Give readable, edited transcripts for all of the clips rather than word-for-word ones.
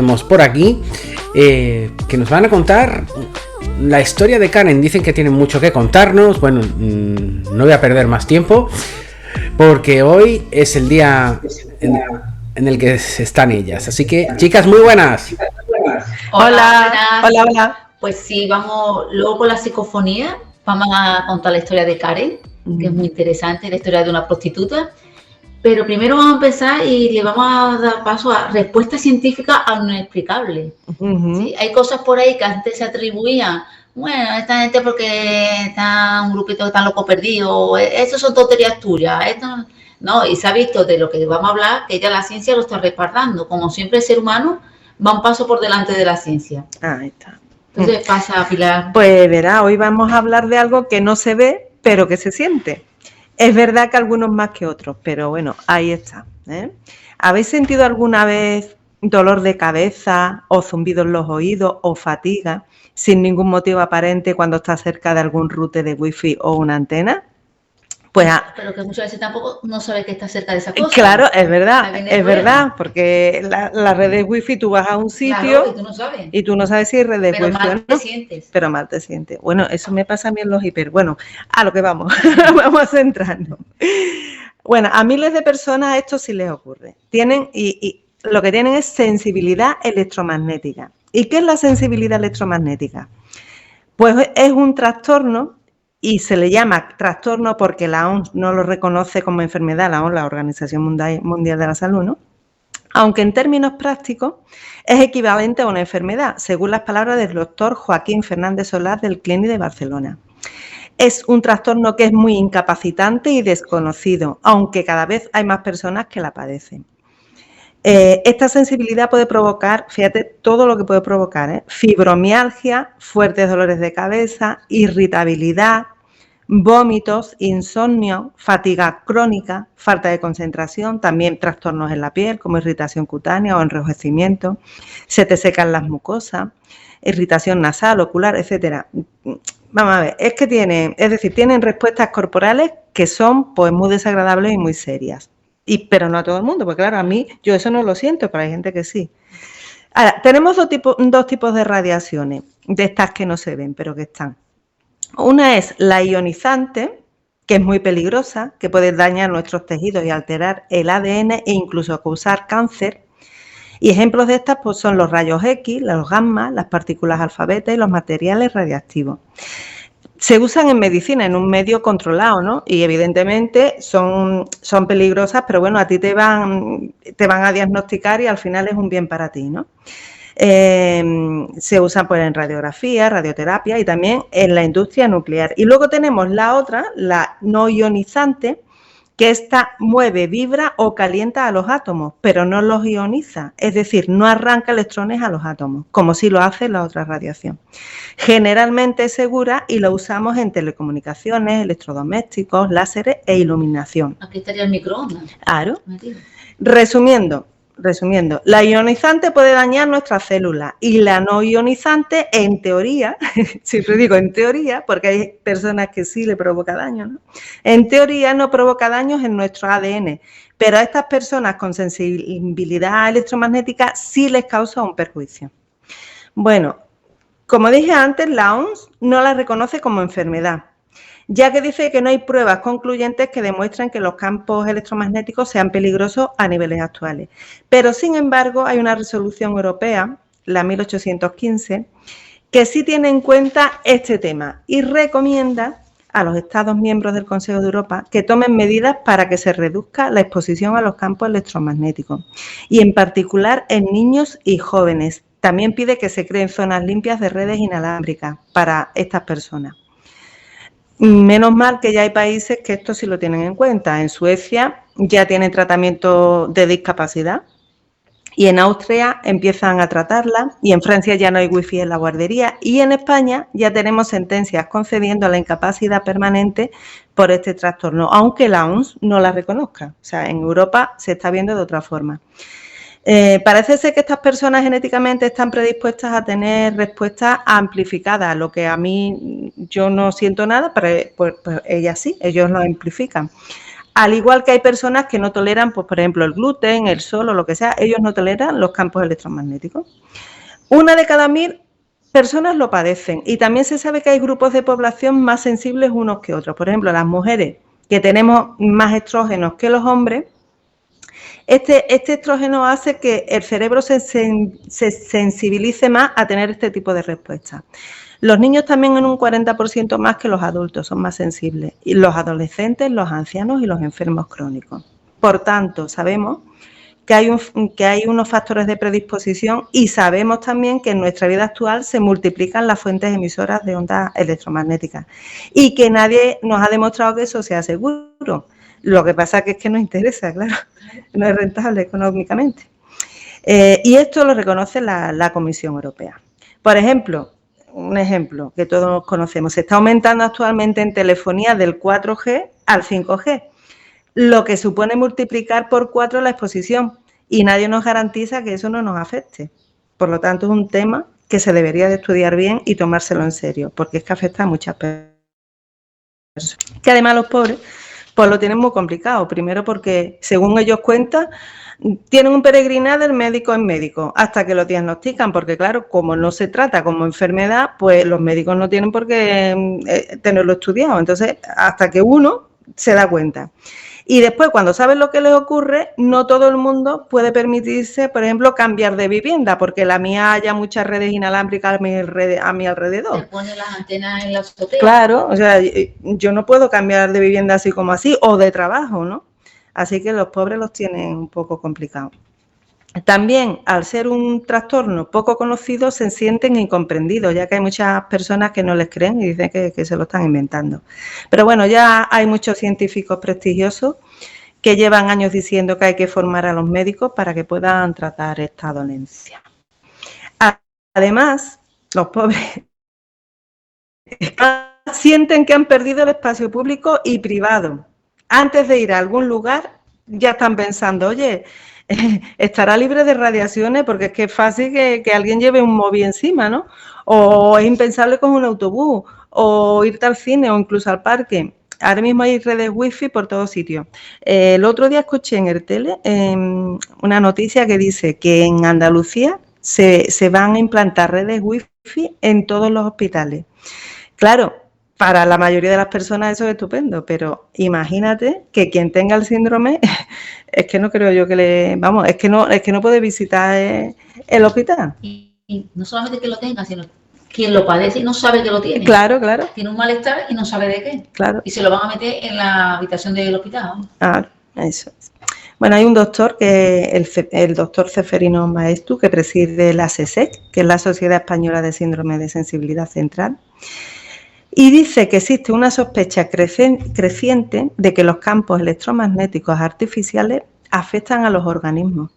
Tenemos por aquí que nos van a contar la historia de Karen. Dicen que tienen mucho que contarnos. Bueno, no voy a perder más tiempo porque hoy es el día en el que están ellas. Así que, chicas, muy buenas. Hola, hola, hola. Pues sí, vamos luego con la psicofonía. Vamos a contar la historia de Karen, que es muy interesante, la historia de una prostituta. Pero primero vamos a empezar y le vamos a dar paso a respuestas científicas a lo inexplicable. ¿Sí? Hay cosas por ahí que antes se atribuían, bueno, esta gente porque está un grupito que está loco perdido, eso son tonterías tuyas, esto no, y se ha visto de lo que vamos a hablar, que ya la ciencia lo está respaldando. Como siempre el ser humano va un paso por delante de la ciencia. Ahí está. Entonces pasa, Pilar. Pues verá, hoy vamos a hablar de algo que no se ve, pero que se siente. Es verdad que algunos más que otros, pero bueno, ahí está, ¿eh? ¿Habéis sentido alguna vez dolor de cabeza o zumbido en los oídos o fatiga sin ningún motivo aparente cuando estás cerca de algún router de wifi o una antena? Pues pero que muchas veces tampoco no sabes que estás cerca de esa cosa. Claro, es verdad, porque la red de wifi tú vas a un sitio, claro, y tú no sabes si es red de wifi o no. Pero mal te sientes. Bueno, eso me pasa a mí en los hiper. Bueno, a lo que vamos, vamos a centrarnos. Bueno, a miles de personas esto sí les ocurre. Tienen, y lo que tienen es sensibilidad electromagnética. ¿Y qué es la sensibilidad electromagnética? Pues es un trastorno. Y se le llama trastorno porque la OMS no lo reconoce como enfermedad, la OMS, la Organización Mundial de la Salud, ¿no? Aunque en términos prácticos es equivalente a una enfermedad, según las palabras del doctor Joaquín Fernández Solás del Clínic de Barcelona. Es un trastorno que es muy incapacitante y desconocido, aunque cada vez hay más personas que la padecen. Esta sensibilidad puede provocar, fíjate, todo lo que puede provocar, fibromialgia, fuertes dolores de cabeza, irritabilidad, vómitos, insomnio, fatiga crónica, falta de concentración, también trastornos en la piel como irritación cutánea o enrojecimiento, se te secan las mucosas, irritación nasal, ocular, etcétera. Vamos a ver, tienen respuestas corporales que son pues muy desagradables y muy serias. Pero no a todo el mundo, porque claro, a mí, yo eso no lo siento, pero hay gente que sí. Ahora, tenemos dos tipos de radiaciones, de estas que no se ven, pero que están. Una es la ionizante, que es muy peligrosa, que puede dañar nuestros tejidos y alterar el ADN e incluso causar cáncer. Y ejemplos de estas pues, son los rayos X, los gamma, las partículas alfa beta y los materiales radiactivos. Se usan en medicina, en un medio controlado, ¿no? Y evidentemente son peligrosas, pero bueno, a ti te van a diagnosticar y al final es un bien para ti, ¿no? Se usan pues en radiografía, radioterapia y también en la industria nuclear. Y luego tenemos la otra, la no ionizante, que esta mueve, vibra o calienta a los átomos, pero no los ioniza, es decir, no arranca electrones a los átomos, como sí lo hace la otra radiación. Generalmente es segura y la usamos en telecomunicaciones, electrodomésticos, láseres e iluminación. Aquí estaría el microondas. Claro. Resumiendo, la ionizante puede dañar nuestras células y la no ionizante, en teoría, siempre digo en teoría, porque hay personas que sí le provoca daño, ¿no? En teoría no provoca daños en nuestro ADN, pero a estas personas con sensibilidad electromagnética sí les causa un perjuicio. Bueno, como dije antes, la OMS no la reconoce como enfermedad, ya que dice que no hay pruebas concluyentes que demuestren que los campos electromagnéticos sean peligrosos a niveles actuales. Pero, sin embargo, hay una resolución europea, la 1815, que sí tiene en cuenta este tema y recomienda a los Estados miembros del Consejo de Europa que tomen medidas para que se reduzca la exposición a los campos electromagnéticos y, en particular, en niños y jóvenes. También pide que se creen zonas limpias de redes inalámbricas para estas personas. Menos mal que ya hay países que esto sí lo tienen en cuenta. En Suecia ya tienen tratamiento de discapacidad y en Austria empiezan a tratarla y en Francia ya no hay wifi en la guardería y en España ya tenemos sentencias concediendo la incapacidad permanente por este trastorno, aunque la OMS no la reconozca. O sea, en Europa se está viendo de otra forma. Parece ser que estas personas genéticamente están predispuestas a tener respuestas amplificadas, lo que a mí yo no siento nada, pero pues ellas sí, ellos lo amplifican. Al igual que hay personas que no toleran, pues, por ejemplo, el gluten, el sol o lo que sea, ellos no toleran los campos electromagnéticos. 1 de cada 1000 personas lo padecen y también se sabe que hay grupos de población más sensibles unos que otros. Por ejemplo, las mujeres que tenemos más estrógenos que los hombres, este estrógeno hace que el cerebro se sensibilice más a tener este tipo de respuestas. Los niños también en un 40% más que los adultos son más sensibles, y los adolescentes, los ancianos y los enfermos crónicos. Por tanto, sabemos que hay unos factores de predisposición y sabemos también que en nuestra vida actual se multiplican las fuentes emisoras de ondas electromagnéticas y que nadie nos ha demostrado que eso sea seguro. Lo que pasa es que no interesa, claro, no es rentable económicamente. Y esto lo reconoce la Comisión Europea. Por ejemplo, un ejemplo que todos conocemos, se está aumentando actualmente en telefonía del 4G al 5G, lo que supone multiplicar por 4 la exposición y nadie nos garantiza que eso no nos afecte. Por lo tanto, es un tema que se debería de estudiar bien y tomárselo en serio, porque es que afecta a muchas personas. Que además los pobres pues lo tienen muy complicado. Primero porque, según ellos cuentan, tienen un peregrinar del médico en médico hasta que lo diagnostican, porque claro, como no se trata como enfermedad, pues los médicos no tienen por qué tenerlo estudiado. Entonces, hasta que uno se da cuenta. Y después, cuando saben lo que les ocurre, no todo el mundo puede permitirse, por ejemplo, cambiar de vivienda, porque la mía haya muchas redes inalámbricas a mi alrededor. Se ponen las antenas en la azotea. Claro, o sea, yo no puedo cambiar de vivienda así como así, o de trabajo, ¿no? Así que los pobres los tienen un poco complicados. También, al ser un trastorno poco conocido, se sienten incomprendidos, ya que hay muchas personas que no les creen y dicen que se lo están inventando. Pero bueno, ya hay muchos científicos prestigiosos que llevan años diciendo que hay que formar a los médicos para que puedan tratar esta dolencia. Además, los pobres sienten que han perdido el espacio público y privado. Antes de ir a algún lugar, ya están pensando, oye, estará libre de radiaciones, porque es que es fácil que alguien lleve un móvil encima, ¿no? O es impensable con un autobús, o irte al cine o incluso al parque. Ahora mismo hay redes wifi por todos sitios. El otro día escuché en el tele una noticia que dice que en Andalucía se van a implantar redes wifi en todos los hospitales. Claro, para la mayoría de las personas eso es estupendo, pero imagínate que quien tenga el síndrome, es que no creo yo que es que no puede visitar el hospital. Y no solamente que lo tenga, sino quien lo padece y no sabe que lo tiene. Claro, claro. Tiene un malestar y no sabe de qué. Claro. Y se lo van a meter en la habitación del hospital. Ah, eso es. Bueno, hay un doctor, el doctor Ceferino Maestu, que preside la SESEC, que es la Sociedad Española de Síndrome de Sensibilidad Central, y dice que existe una sospecha creciente de que los campos electromagnéticos artificiales afectan a los organismos.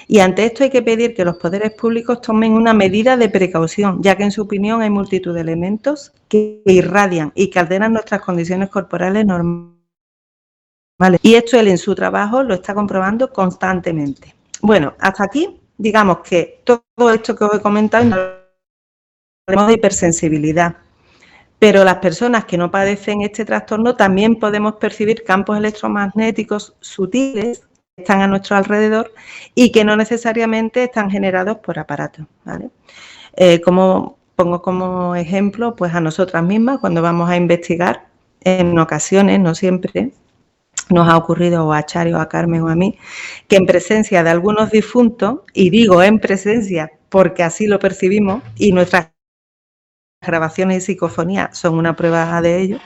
Y ante esto hay que pedir que los poderes públicos tomen una medida de precaución, ya que en su opinión hay multitud de elementos que irradian y que alteran nuestras condiciones corporales normales. Y esto él en su trabajo lo está comprobando constantemente. Bueno, hasta aquí, digamos que todo esto que os he comentado hablamos de hipersensibilidad. Pero las personas que no padecen este trastorno también podemos percibir campos electromagnéticos sutiles que están a nuestro alrededor y que no necesariamente están generados por aparatos, ¿vale? Como pongo como ejemplo, pues a nosotras mismas cuando vamos a investigar, en ocasiones, no siempre, nos ha ocurrido o a Chari o a Carmen o a mí, que en presencia de algunos difuntos, y digo en presencia porque así lo percibimos y nuestras grabaciones y psicofonía son una prueba de ello.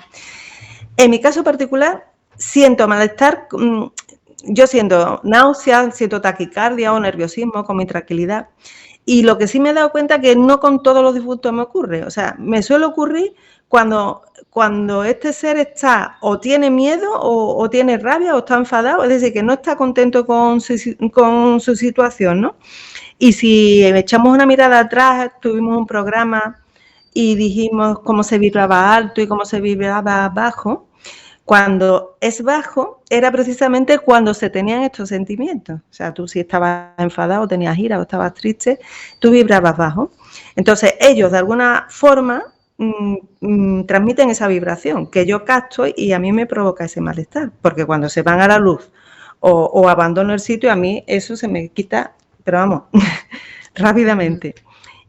En mi caso particular, siento malestar, yo siento náusea, siento taquicardia o nerviosismo con mi intranquilidad. Y lo que sí me he dado cuenta que no con todos los difuntos me ocurre. O sea, me suele ocurrir cuando este ser está o tiene miedo o tiene rabia o está enfadado, es decir, que no está contento con su situación, ¿no? Y si echamos una mirada atrás, tuvimos un programa y dijimos cómo se vibraba alto y cómo se vibraba bajo. Cuando es bajo era precisamente cuando se tenían estos sentimientos. O sea, tú si estabas enfadado, tenías ira o estabas triste, tú vibrabas bajo. Entonces ellos de alguna forma transmiten esa vibración que yo capto y a mí me provoca ese malestar, porque cuando se van a la luz o abandono el sitio, a mí eso se me quita, pero vamos, rápidamente.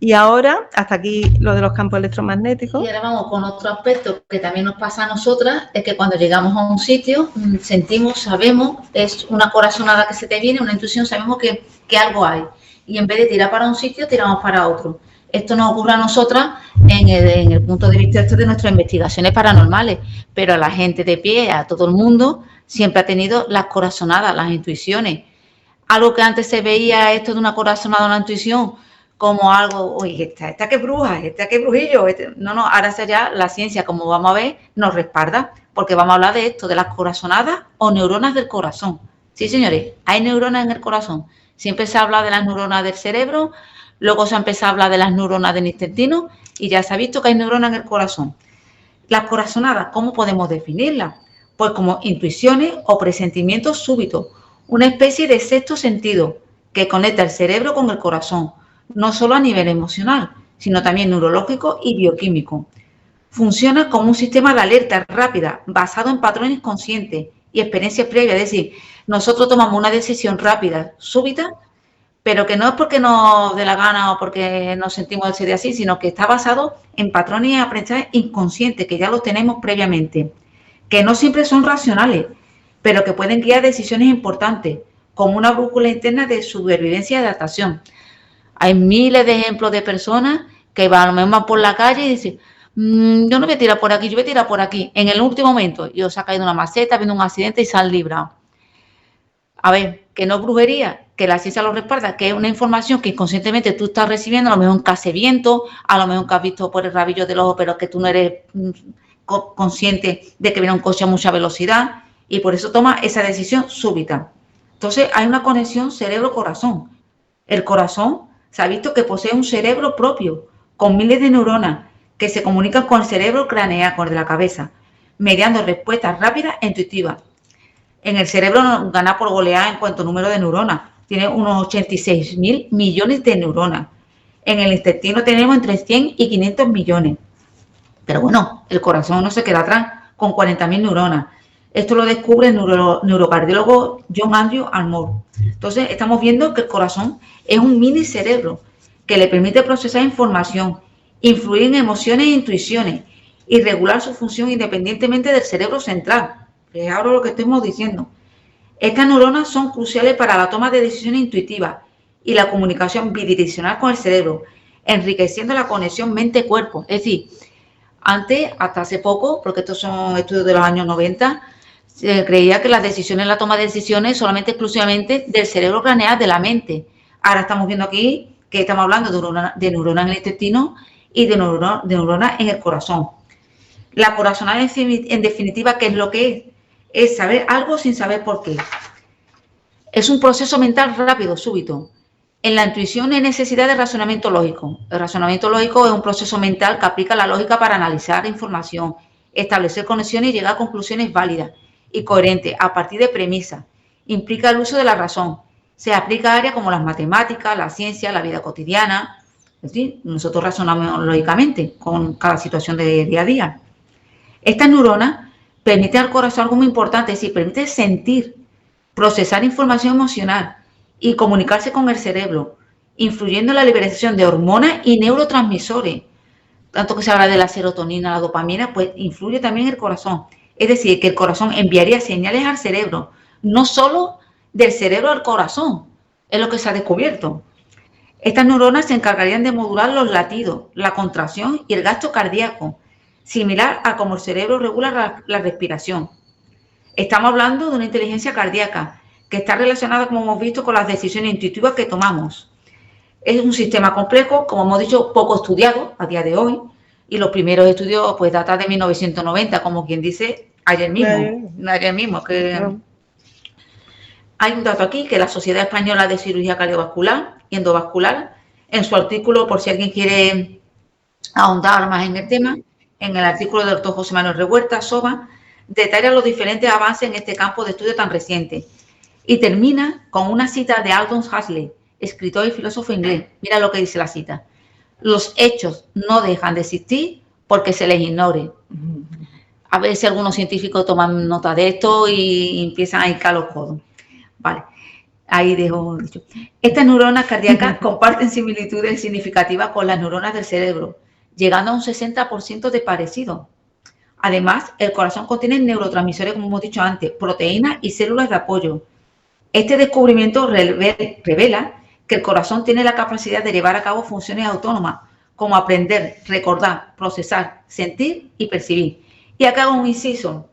Y ahora, hasta aquí lo de los campos electromagnéticos. Y ahora vamos con otro aspecto que también nos pasa a nosotras, es que cuando llegamos a un sitio, sentimos, sabemos, es una corazonada que se te viene, una intuición, sabemos que algo hay. Y en vez de tirar para un sitio, tiramos para otro. Esto nos ocurre a nosotras en el punto de vista de nuestras investigaciones paranormales, pero a la gente de pie, a todo el mundo, siempre ha tenido las corazonadas, las intuiciones. Algo que antes se veía esto de una corazonada, una intuición, como algo, oye, esta que bruja, esta que brujillo. No, ahora ya la ciencia, como vamos a ver, nos respalda, porque vamos a hablar de esto, de las corazonadas o neuronas del corazón. Sí, señores, hay neuronas en el corazón. Siempre se habla de las neuronas del cerebro, luego se ha empezado a hablar de las neuronas del intestino y ya se ha visto que hay neuronas en el corazón. Las corazonadas, ¿cómo podemos definirlas? Pues como intuiciones o presentimientos súbitos, una especie de sexto sentido que conecta el cerebro con el corazón, no solo a nivel emocional, sino también neurológico y bioquímico. Funciona como un sistema de alerta rápida basado en patrones conscientes y experiencias previas, es decir, nosotros tomamos una decisión rápida, súbita, pero que no es porque nos dé la gana o porque nos sentimos de ser así, sino que está basado en patrones y aprendizajes inconscientes que ya los tenemos previamente, que no siempre son racionales, pero que pueden guiar decisiones importantes, como una brújula interna de supervivencia y adaptación. Hay miles de ejemplos de personas que van a lo mejor por la calle y dicen, yo no voy a tirar por aquí, yo voy a tirar por aquí. En el último momento, y os ha caído una maceta, viendo un accidente y se han librado. A ver, que no es brujería, que la ciencia lo respalda, que es una información que inconscientemente tú estás recibiendo, a lo mejor en case viento, a lo mejor que has visto por el rabillo del ojo, pero que tú no eres consciente de que viene un coche a mucha velocidad y por eso toma esa decisión súbita. Entonces hay una conexión cerebro-corazón. El corazón se ha visto que posee un cerebro propio, con miles de neuronas que se comunican con el cerebro craneal, con el de la cabeza, mediando respuestas rápidas e intuitivas. En el cerebro nos gana por goleada en cuanto a número de neuronas. Tiene unos 86.000 millones de neuronas. En el intestino tenemos entre 100 y 500 millones. Pero bueno, el corazón no se queda atrás, con 40.000 neuronas. Esto lo descubre el neurocardiólogo John Andrew Almore. Entonces, estamos viendo que el corazón es un mini cerebro que le permite procesar información, influir en emociones e intuiciones y regular su función independientemente del cerebro central. Es ahora lo que estamos diciendo. Estas neuronas son cruciales para la toma de decisiones intuitivas y la comunicación bidireccional con el cerebro, enriqueciendo la conexión mente-cuerpo. Es decir, antes, hasta hace poco, porque estos son estudios de los años 90, se creía que las decisiones, la toma de decisiones solamente exclusivamente del cerebro craneal, de la mente. Ahora estamos viendo aquí que estamos hablando de neuronas en el intestino y de neuronas en el corazón. La corazonada, en definitiva, ¿qué es lo que es? Es saber algo sin saber por qué. Es un proceso mental rápido, súbito. En la intuición hay necesidad de razonamiento lógico. El razonamiento lógico es un proceso mental que aplica la lógica para analizar información, establecer conexiones y llegar a conclusiones válidas y coherentes a partir de premisas. Implica el uso de la razón. Se aplica a áreas como las matemáticas, la ciencia, la vida cotidiana. Es decir, nosotros razonamos lógicamente con cada situación de día a día. Estas neuronas permiten al corazón algo muy importante, es decir, permite sentir, procesar información emocional y comunicarse con el cerebro, influyendo en la liberación de hormonas y neurotransmisores. Tanto que se habla de la serotonina, la dopamina, pues influye también en el corazón. Es decir, que el corazón enviaría señales al cerebro, no solo del cerebro al corazón, es lo que se ha descubierto. Estas neuronas se encargarían de modular los latidos, la contracción y el gasto cardíaco, similar a cómo el cerebro regula la respiración. Estamos hablando de una inteligencia cardíaca que está relacionada, como hemos visto, con las decisiones intuitivas que tomamos. Es un sistema complejo, como hemos dicho, poco estudiado a día de hoy, y los primeros estudios pues datan de 1990, como quien dice, ayer mismo. Hay un dato aquí que la Sociedad Española de Cirugía Cardiovascular y Endovascular, en su artículo, por si alguien quiere ahondar más en el tema, en el artículo del doctor José Manuel Revuelta, SOBA, detalla los diferentes avances en este campo de estudio tan reciente y termina con una cita de Aldous Huxley, escritor y filósofo inglés. Mira lo que dice la cita. Los hechos no dejan de existir porque se les ignore. A ver si algunos científicos toman nota de esto y empiezan a hincar los codos. Vale, ahí dejo dicho. Estas neuronas cardíacas comparten similitudes significativas con las neuronas del cerebro, llegando a un 60% de parecido. Además, el corazón contiene neurotransmisores, como hemos dicho antes, proteínas y células de apoyo. Este descubrimiento revela que el corazón tiene la capacidad de llevar a cabo funciones autónomas, como aprender, recordar, procesar, sentir y percibir. Y acá hago un inciso.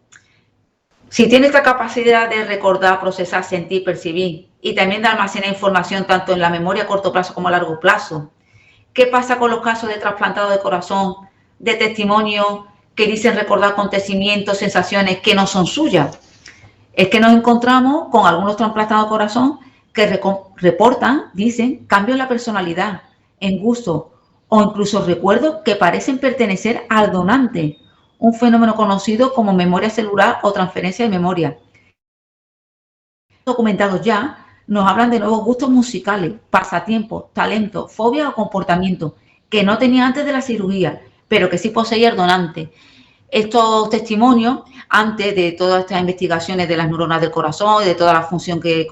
Si tiene esta capacidad de recordar, procesar, sentir, percibir y también de almacenar información tanto en la memoria a corto plazo como a largo plazo, ¿qué pasa con los casos de trasplantado de corazón, de testimonio que dicen recordar acontecimientos, sensaciones que no son suyas? Es que nos encontramos con algunos trasplantados de corazón que reportan, dicen, cambios en la personalidad, en gusto o incluso recuerdos que parecen pertenecer al donante, un fenómeno conocido como memoria celular o transferencia de memoria. Documentados ya nos hablan de nuevos gustos musicales, pasatiempos, talentos, fobias o comportamientos que no tenía antes de la cirugía, pero que sí poseía el donante. Estos testimonios, antes de todas estas investigaciones de las neuronas del corazón y de toda la función que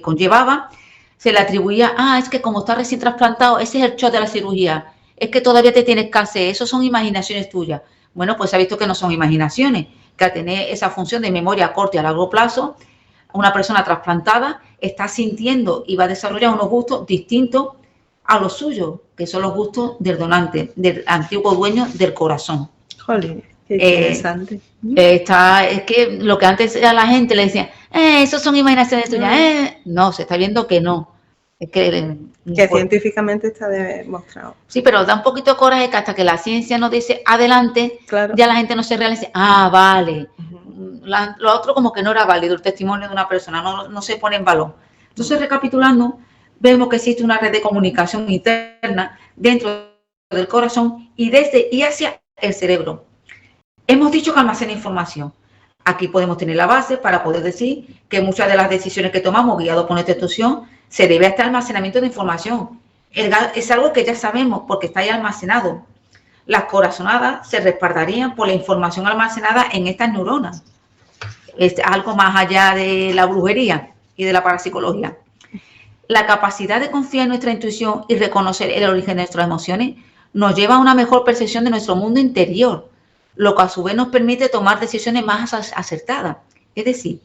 conllevaba, se le atribuía, es que como está recién trasplantado, ese es el shock de la cirugía, es que todavía te tienes cáncer, eso son imaginaciones tuyas. Bueno, pues se ha visto que no son imaginaciones, que al tener esa función de memoria a corto y a largo plazo, una persona trasplantada está sintiendo y va a desarrollar unos gustos distintos a los suyos, que son los gustos del donante, del antiguo dueño del corazón. Jolín, qué interesante. Es que lo que antes a la gente le decía, eso son imaginaciones tuyas, no, se está viendo que no. Es que científicamente está demostrado. Sí, pero da un poquito de coraje que hasta que la ciencia nos dice adelante, claro, ya la gente no se realiza, vale. Lo otro como que no era válido, el testimonio de una persona, no se pone en valor. Entonces, recapitulando, vemos que existe una red de comunicación interna dentro del corazón y desde y hacia el cerebro. Hemos dicho que almacena información. Aquí podemos tener la base para poder decir que muchas de las decisiones que tomamos guiados por nuestra intuición se debe a este almacenamiento de información. Es algo que ya sabemos porque está ahí almacenado. Las corazonadas se respaldarían por la información almacenada en estas neuronas. Es algo más allá de la brujería y de la parapsicología. La capacidad de confiar en nuestra intuición y reconocer el origen de nuestras emociones nos lleva a una mejor percepción de nuestro mundo interior, lo que a su vez nos permite tomar decisiones más acertadas. Es decir,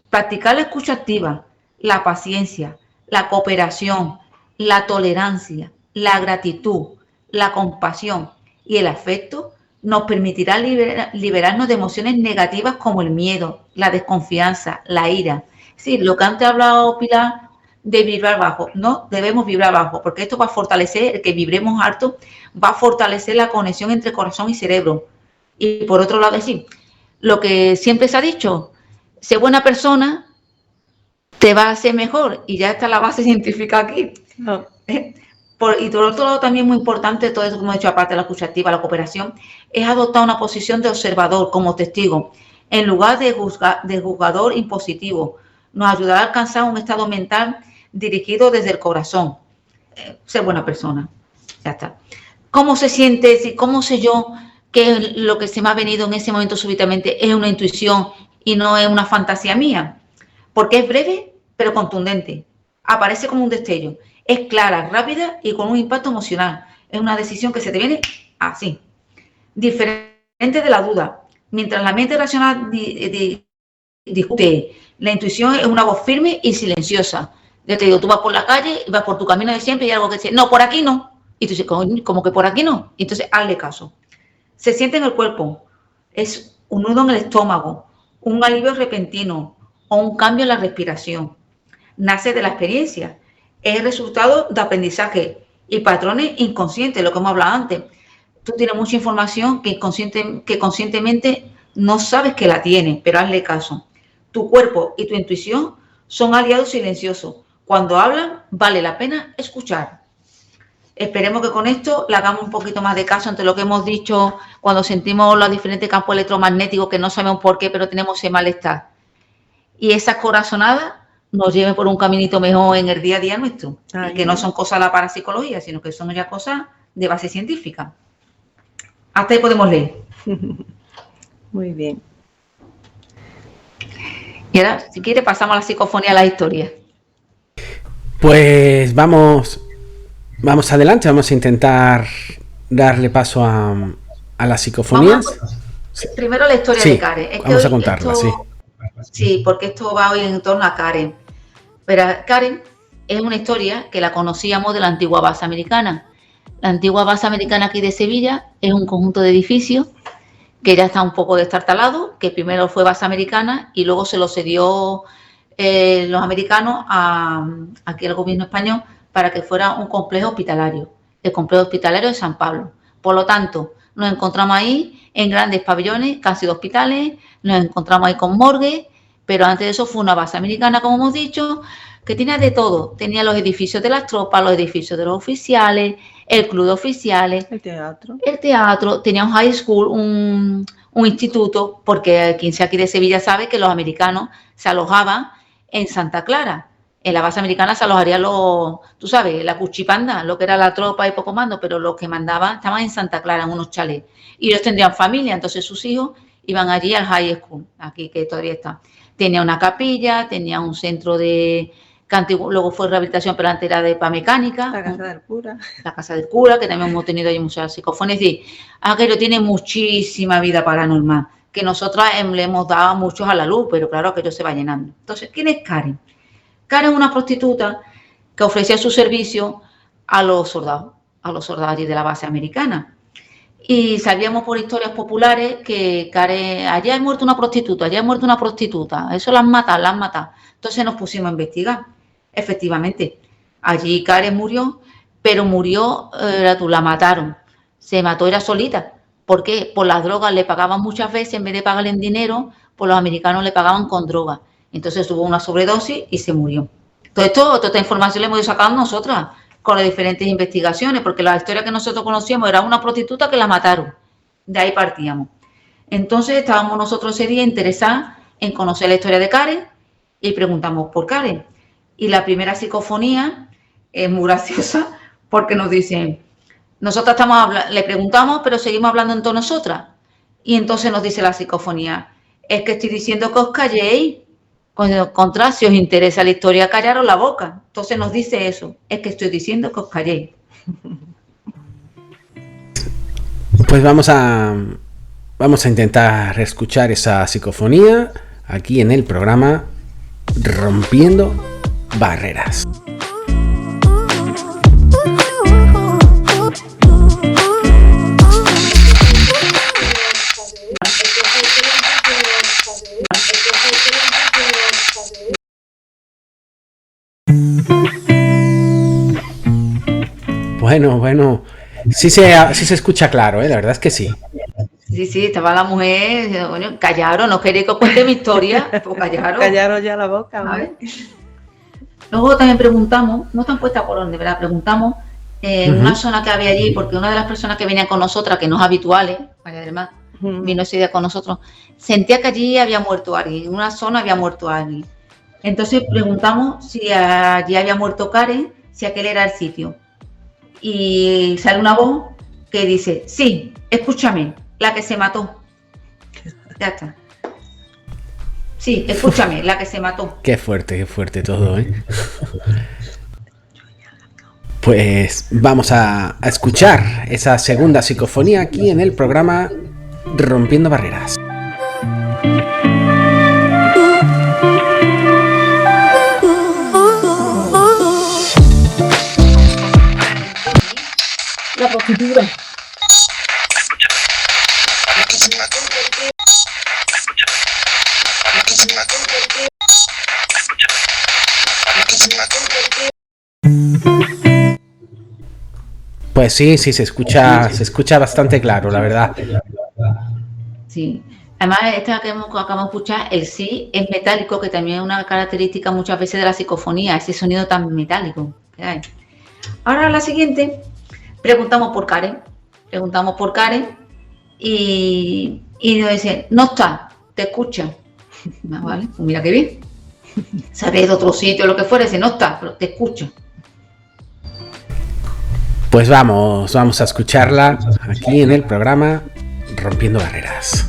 practicar la escucha activa, la paciencia, la cooperación, la tolerancia, la gratitud, la compasión y el afecto nos permitirá liberarnos de emociones negativas como el miedo, la desconfianza, la ira. Es decir, lo que antes ha hablado Pilar de vibrar bajo, no debemos vibrar bajo, porque esto va a fortalecer, el que vibremos alto, va a fortalecer la conexión entre corazón y cerebro. Y por otro lado, decir, lo que siempre se ha dicho, ser buena persona te va a hacer mejor, y ya está la base científica aquí. No. Y por otro lado, también muy importante, todo eso que hemos dicho, aparte de la escucha activa, la cooperación, es adoptar una posición de observador como testigo, en lugar de juzgador impositivo. Nos ayudará a alcanzar un estado mental dirigido desde el corazón. Ser buena persona. Ya está. ¿Cómo se siente? ¿Cómo sé yo que lo que se me ha venido en ese momento súbitamente es una intuición y no es una fantasía mía? Porque es breve, pero contundente. Aparece como un destello. Es clara, rápida y con un impacto emocional. Es una decisión que se te viene así. Diferente de la duda. Mientras la mente racional discute, la intuición es una voz firme y silenciosa. Yo te digo, tú vas por la calle, vas por tu camino de siempre y hay algo que dice, no, por aquí no. Y tú dices, ¿cómo que por aquí no? Y entonces, hazle caso. Se siente en el cuerpo. Es un nudo en el estómago, un alivio repentino o un cambio en la respiración. Nace de la experiencia. Es el resultado de aprendizaje y patrones inconscientes, lo que hemos hablado antes. Tú tienes mucha información que conscientemente no sabes que la tienes, pero hazle caso. Tu cuerpo y tu intuición son aliados silenciosos. Cuando hablan, vale la pena escuchar. Esperemos que con esto le hagamos un poquito más de caso entre lo que hemos dicho cuando sentimos los diferentes campos electromagnéticos que no sabemos por qué, pero tenemos ese malestar. Y esas corazonadas nos lleven por un caminito mejor en el día a día nuestro. Que no son cosas de la parapsicología, sino que son ya cosas de base científica. Hasta ahí podemos leer. Muy bien. Y ahora, si quiere, pasamos a la psicofonía, a la historia. Pues vamos adelante, vamos a intentar darle paso a las psicofonías. Primero la historia de Karen. Vamos a contarla, sí. Sí, porque esto va hoy en torno a Karen. Pero Karen es una historia que la conocíamos de la antigua base americana. La antigua base americana aquí de Sevilla es un conjunto de edificios que ya está un poco destartalado, que primero fue base americana y luego se lo cedió los americanos aquí al gobierno español para que fuera un complejo hospitalario, el complejo hospitalario de San Pablo. Por lo tanto, nos encontramos ahí en grandes pabellones, casi de hospitales, nos encontramos ahí con morgue, pero antes de eso fue una base americana, como hemos dicho, que tenía de todo. Tenía los edificios de las tropas, los edificios de los oficiales, el club de oficiales, el teatro, tenía un high school, un instituto, porque quien sea aquí de Sevilla sabe que los americanos se alojaban en Santa Clara. En la base americana se alojarían tú sabes, la cuchipanda, lo que era la tropa y poco mando, pero los que mandaban estaban en Santa Clara, en unos chalets. Y ellos tendrían familia, entonces sus hijos iban allí al high school, aquí que todavía está. Tenía una capilla, tenía un centro de... luego fue rehabilitación, pero antes era de mecánica. La casa del cura. La casa del cura, que también hemos tenido ahí muchas psicofonías. Es decir, aquello tiene muchísima vida paranormal, que nosotras le hemos dado muchos a la luz, pero claro, aquello se va llenando. Entonces, ¿quién es Karen? Karen es una prostituta que ofrecía su servicio a los soldados allí de la base americana. Y sabíamos por historias populares que Karen, allá ha muerto una prostituta, eso la han matado. Entonces nos pusimos a investigar. Efectivamente, allí Karen murió, pero murió, la mataron. Se mató, era solita. ¿Por qué? Por las drogas le pagaban muchas veces, en vez de pagarle en dinero, pues los americanos le pagaban con drogas. Entonces tuvo una sobredosis y se murió. Toda esta información la hemos ido sacando nosotras con las diferentes investigaciones, porque la historia que nosotros conocíamos era una prostituta que la mataron. De ahí partíamos. Entonces estábamos nosotros ese día interesados en conocer la historia de Karen y preguntamos por Karen. Y la primera psicofonía es muy graciosa porque nos dicen, nosotras le preguntamos, pero seguimos hablando entre nosotras. Y entonces nos dice la psicofonía, es que estoy diciendo que os calléis. Contra, si os interesa la historia, callaros la boca. Entonces nos dice eso, es que estoy diciendo que os calléis. Pues vamos a intentar escuchar esa psicofonía aquí en el programa Rompiendo Barreras. Bueno, sí se escucha claro, la verdad es que sí. Sí, estaba la mujer, bueno, callaron, no queréis que os cuente mi historia, pues callaron. Callaron ya la boca. A ver. Luego también preguntamos, no están puestas por dónde, ¿verdad? Preguntamos en una zona que había allí, porque una de las personas que venían con nosotras, que no es habituales, además, vino ese día con nosotros, sentía que allí había muerto alguien, en una zona había muerto alguien. Entonces preguntamos si allí había muerto Karen, si aquel era el sitio. Y sale una voz que dice, sí, escúchame, la que se mató. Ya está. Sí, escúchame, la que se mató. Qué fuerte todo, ¿eh? Pues vamos a escuchar esa segunda psicofonía aquí en el programa Rompiendo Barreras. La prostituta. Pues sí, se escucha bastante claro, la verdad. Sí. Además, esta que acabamos de escuchar, el sí es metálico, que también es una característica muchas veces de la psicofonía, ese sonido tan metálico que hay. Ahora la siguiente, preguntamos por Karen y nos dice, no está, te escucha. Vale, pues mira qué bien. Sabes de otro sitio, lo que fuera, dice, no está, pero te escucha. Pues vamos a escucharla aquí en el programa Rompiendo Barreras.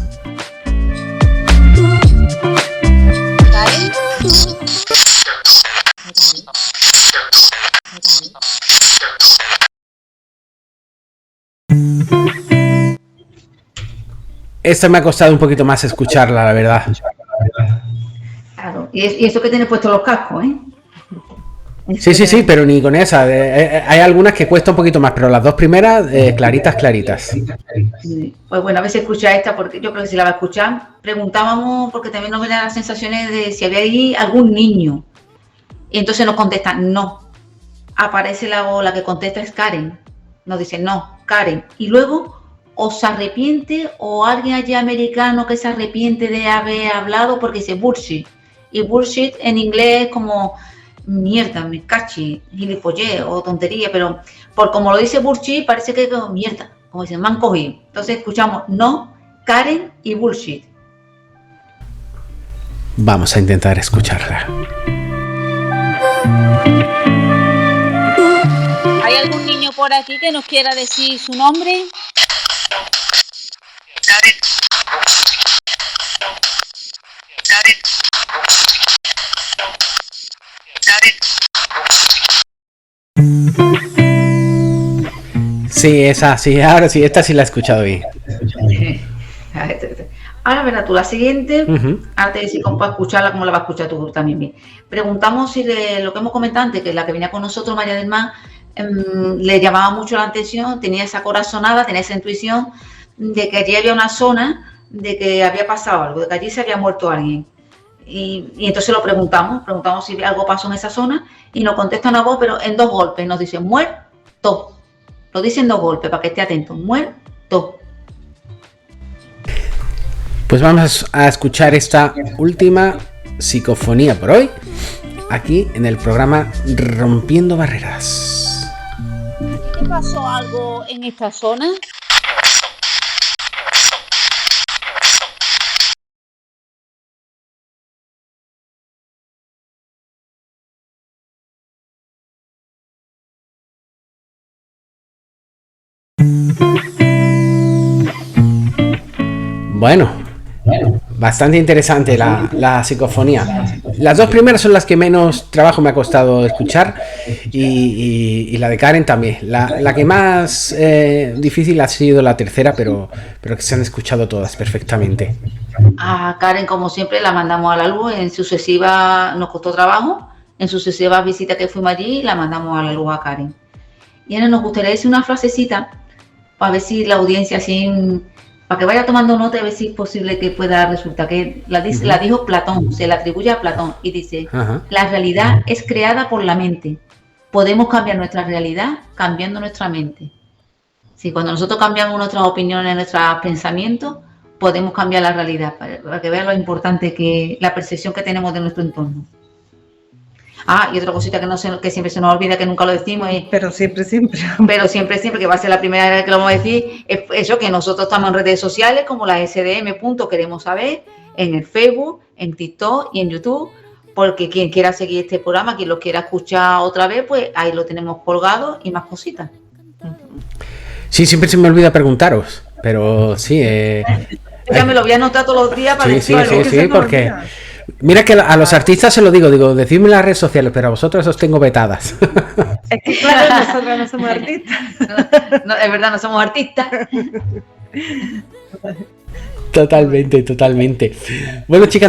Esta me ha costado un poquito más escucharla, la verdad. Claro, y eso que tiene puesto los cascos, ¿eh? Sí, pero ni con esa. Hay algunas que cuesta un poquito más, pero las dos primeras, claritas. Pues bueno, a ver si escucha esta, porque yo creo que si la va a escuchar. Preguntábamos, porque también nos venían las sensaciones de si había ahí algún niño. Y entonces nos contestan, no. Aparece la que contesta es Karen. Nos dice, no, Karen. Y luego, o se arrepiente, o alguien allá americano que se arrepiente de haber hablado, porque dice bullshit. Y bullshit en inglés es como mierda, me cachi, gilipollez o tontería, pero por como lo dice bullshit parece que es como mierda, como dicen, me han cogido. Entonces escuchamos no, Karen y bullshit. Vamos a intentar escucharla. ¿Hay algún niño por aquí que nos quiera decir su nombre? Sí, esa, sí, ahora sí, esta sí la he escuchado bien. Ahora verás tú la siguiente, ahora te decir cómo va a escucharla, cómo la vas a escuchar tú también bien. Preguntamos si lo que hemos comentado antes, que la que venía con nosotros, María del Mar, le llamaba mucho la atención, tenía esa corazonada, tenía esa intuición de que allí había una zona de que había pasado algo, de que allí se había muerto alguien. Y entonces lo preguntamos si algo pasó en esa zona y nos contesta una voz, pero en 2 golpes, nos dice muerto. Lo dice en 2 golpes para que esté atento, muerto. Pues vamos a escuchar esta última psicofonía por hoy, aquí en el programa Rompiendo Barreras. ¿Qué pasó algo en esta zona? Bueno, bastante interesante la psicofonía. Las 2 primeras son las que menos trabajo me ha costado escuchar y la de Karen también. La que más difícil ha sido la tercera, pero que se han escuchado todas perfectamente. A Karen, como siempre, la mandamos a la luz. En sucesiva nos costó trabajo. En sucesivas visitas que fuimos allí, la mandamos a la luz a Karen. Y ahora nos gustaría decir una frasecita para ver si la audiencia así, para que vaya tomando nota y a ver si es posible que pueda resultar. Que la dijo Platón, se la atribuye a Platón y dice, la realidad es creada por la mente. Podemos cambiar nuestra realidad cambiando nuestra mente. Sí, cuando nosotros cambiamos nuestras opiniones, nuestros pensamientos, podemos cambiar la realidad, para que vean lo importante que la percepción que tenemos de nuestro entorno. Y otra cosita que siempre se nos olvida, que nunca lo decimos, es, pero siempre, que va a ser la primera vez que lo vamos a decir, es eso, que nosotros estamos en redes sociales como la SDM.queremos saber, en el Facebook, en TikTok y en YouTube, porque quien quiera seguir este programa, quien lo quiera escuchar otra vez, pues ahí lo tenemos colgado y más cositas. Sí, siempre se me olvida preguntaros, pero sí. Ya me lo voy a anotar todos los días para decirlo. Sí, porque mira que a los artistas se lo digo, decidme en las redes sociales, pero a vosotros os tengo vetadas. Es que claro, nosotros no somos artistas. No, es verdad, no somos artistas. Totalmente. Bueno, chicas,